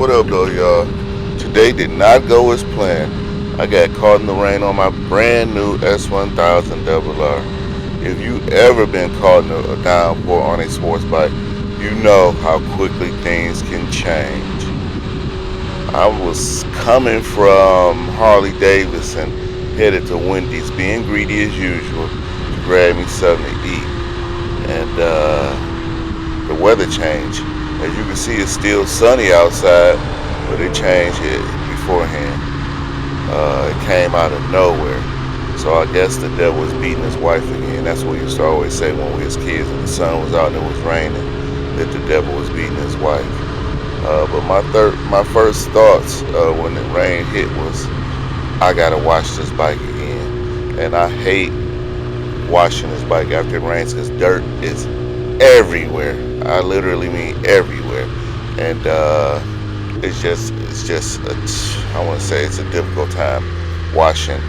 What up, though, y'all? Today did not go as planned. I got caught in the rain on my brand new S1000RR. If you ever been caught in a downpour on a sports bike, you know how quickly things can change. I was coming from Harley Davidson, headed to Wendy's, being greedy as usual, to grab me something to eat. And the weather changed. As you can see, it's still sunny outside, but it changed it beforehand. It came out of nowhere. So I guess the devil was beating his wife again. That's what we used to always say when we was kids and the sun was out and it was raining, that the devil was beating his wife. But my first thoughts when the rain hit was, I gotta wash this bike again. And I hate washing this bike after it rains because dirt is everywhere. I literally mean everywhere, and I want to say it's a difficult time washing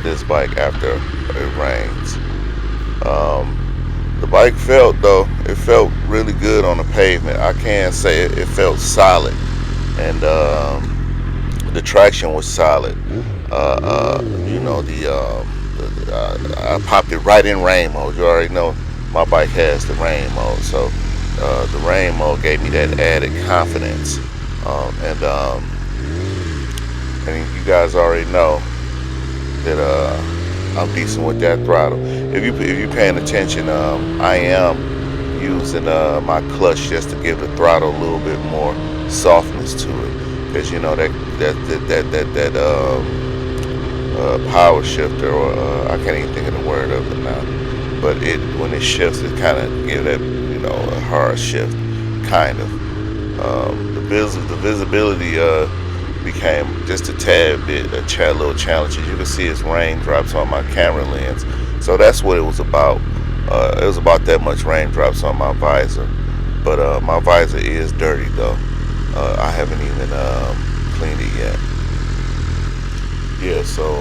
this bike after it rains. The bike felt though, it felt really good on the pavement. I can say it felt solid, and the traction was solid. You know I popped it right in rain mode. You already know my bike has the rain mode, so the rain mode gave me that added confidence. And you guys already know that I'm decent with that throttle. If you paying attention, I am using my clutch just to give the throttle a little bit more softness to it, because you know that power shifter, or I can't even think of the word of it now. But when it shifts, it kind of gives that a hard shift, kind of. The visibility became just a tad bit a little challenge. As you can see, it's raindrops on my camera lens, so that's what it was about. It was about that much raindrops on my visor, but my visor is dirty though. I haven't even cleaned it yet. Yeah, so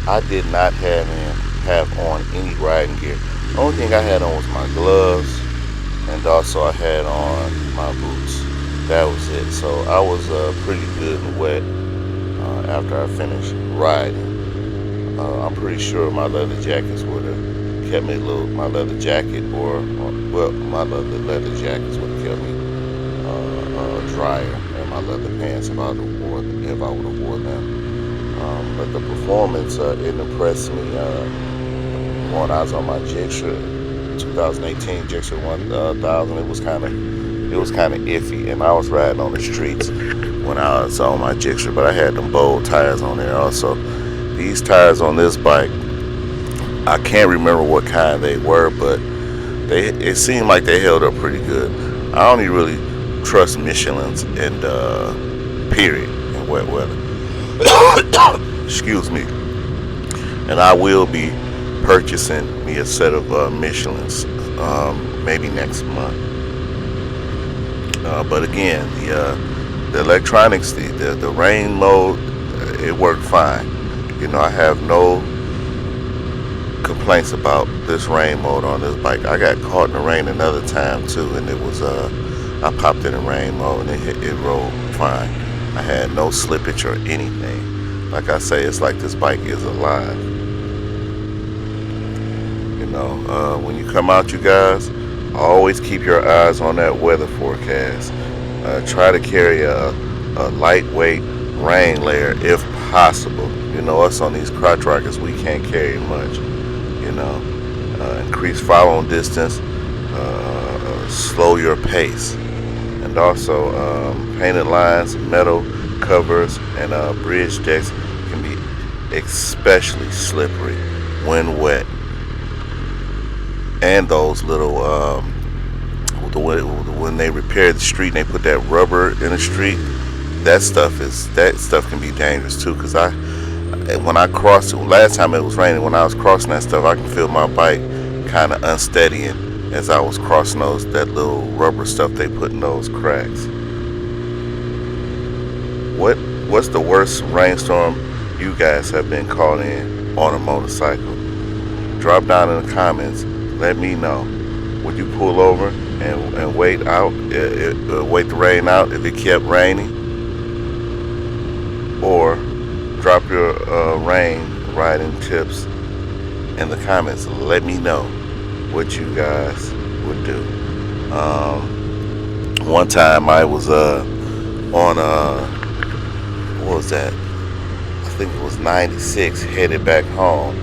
I did not have on any riding gear. The only thing I had on was my gloves, and also I had on my boots. That was it. So I was pretty good and wet after I finished riding. I'm pretty sure my leather jackets would have kept me my leather jacket, my leather jackets would have kept me drier, and my leather pants if I would have worn them. But the performance, it impressed me when I was on my Gixxer 2018 Gixxer 1000. It was kind of iffy, and I was riding on the streets when I was on my Gixxer, but I had them bold tires on there also. These tires on this bike, I can't remember what kind they were, but it seemed like they held up pretty good. I only really trust Michelin's and period in wet weather. Excuse me. And I will be purchasing me a set of Michelin's maybe next month. But again, the electronics, the rain mode, it worked fine. I have no complaints about this rain mode on this bike. I got caught in the rain another time too, and it was I popped in the rain mode and it rolled fine. I had no slippage or anything. Like I say, it's like this bike is alive. When you come out, you guys, always keep your eyes on that weather forecast. Try to carry a lightweight rain layer if possible. Us on these crotch rockets, we can't carry much. Increase following distance, slow your pace, and also painted lines, metal covers, and bridge decks can be especially slippery when wet. And those little when they repair the street and they put that rubber in the street, that stuff can be dangerous too. Because when I crossed it last time, it was raining. When I was crossing that stuff, I can feel my bike kind of unsteadying as I was crossing that little rubber stuff they put in those cracks. What's the worst rainstorm you guys have been caught in on a motorcycle? Drop down in the comments. Let me know. Would you pull over and wait the rain out if it kept raining? or drop your rain riding tips in the comments. Let me know what you guys would do. One time I was on what was that? I think it was 96, headed back home,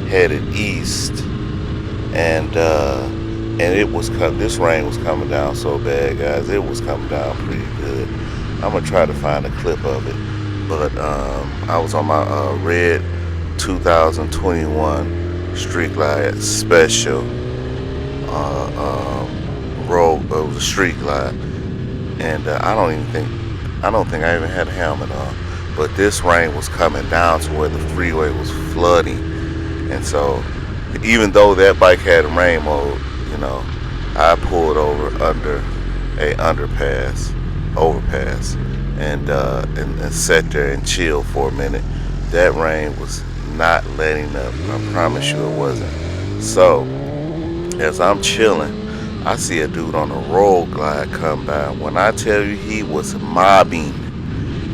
headed east, and it was this rain was coming down so bad, guys. It was coming down pretty good. I'm gonna try to find a clip of it, but I was on my red 2021 Street Glide Special road. It was a Street Glide, and I don't think I even had a helmet on. But this rain was coming down to where the freeway was flooding, and so even though that bike had rain mode, you know, I pulled over under a overpass, and sat there and chilled for a minute. That rain was not letting up. I promise you it wasn't. So as I'm chilling, I see a dude on a road glide come by. When I tell you he was mobbing,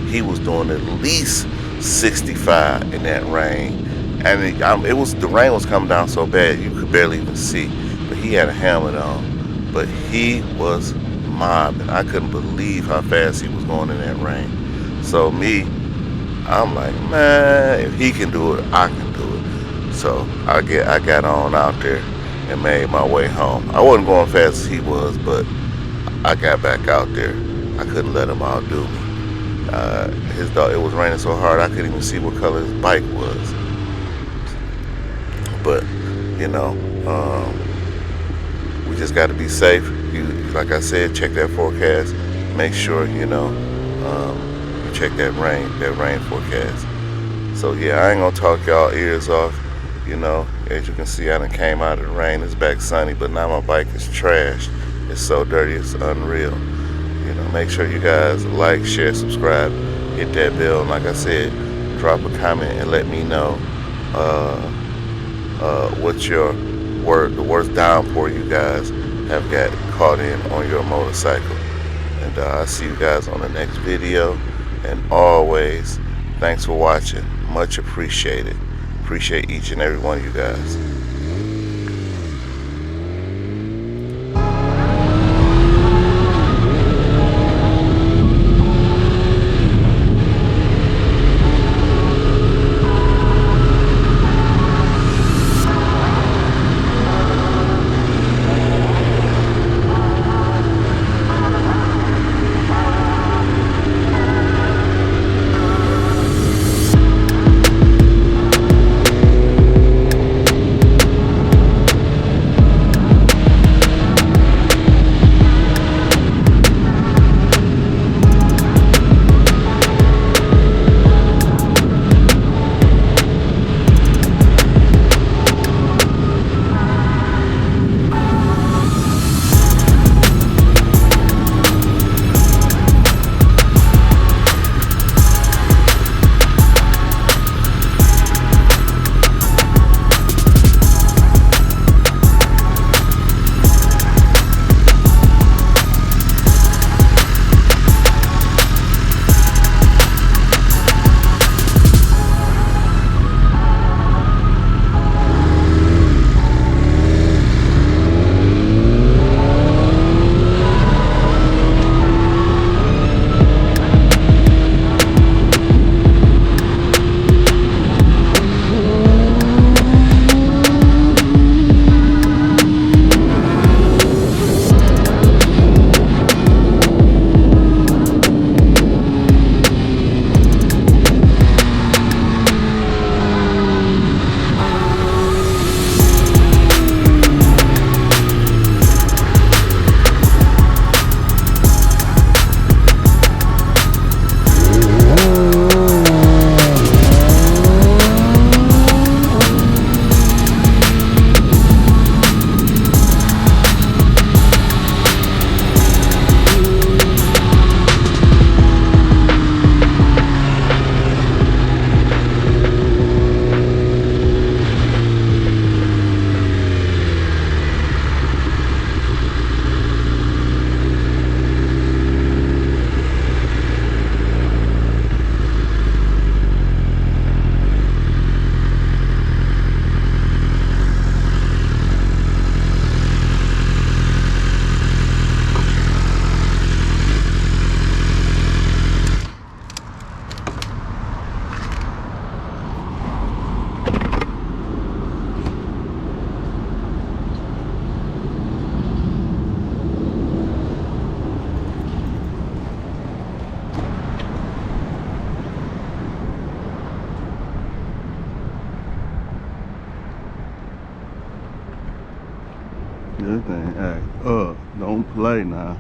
he was doing at least 65 in that rain, and it was the rain was coming down so bad you could barely even see. But he had a helmet on, but he was mobbing. I couldn't believe how fast he was going in that rain. So I'm like, man, if he can do it, I can do it. So I got on out there and made my way home. I wasn't going fast as he was, but I got back out there. I couldn't let him outdo me. His dog. It was raining so hard I couldn't even see what color his bike was. But you know, we just got to be safe. Like I said, check that forecast. Make sure you check that rain forecast. So yeah, I ain't gonna talk y'all ears off. You know, as you can see, I done came out of the rain. It's back sunny, but now my bike is trashed. It's so dirty, it's unreal. You know, make sure you guys like, share, subscribe, hit that bell, and like I said, drop a comment and let me know what's the worst downpour you guys have got caught in on your motorcycle. And I'll see you guys on the next video. And always, thanks for watching. Much appreciated. Appreciate each and every one of you guys. This thing act up. Don't play now.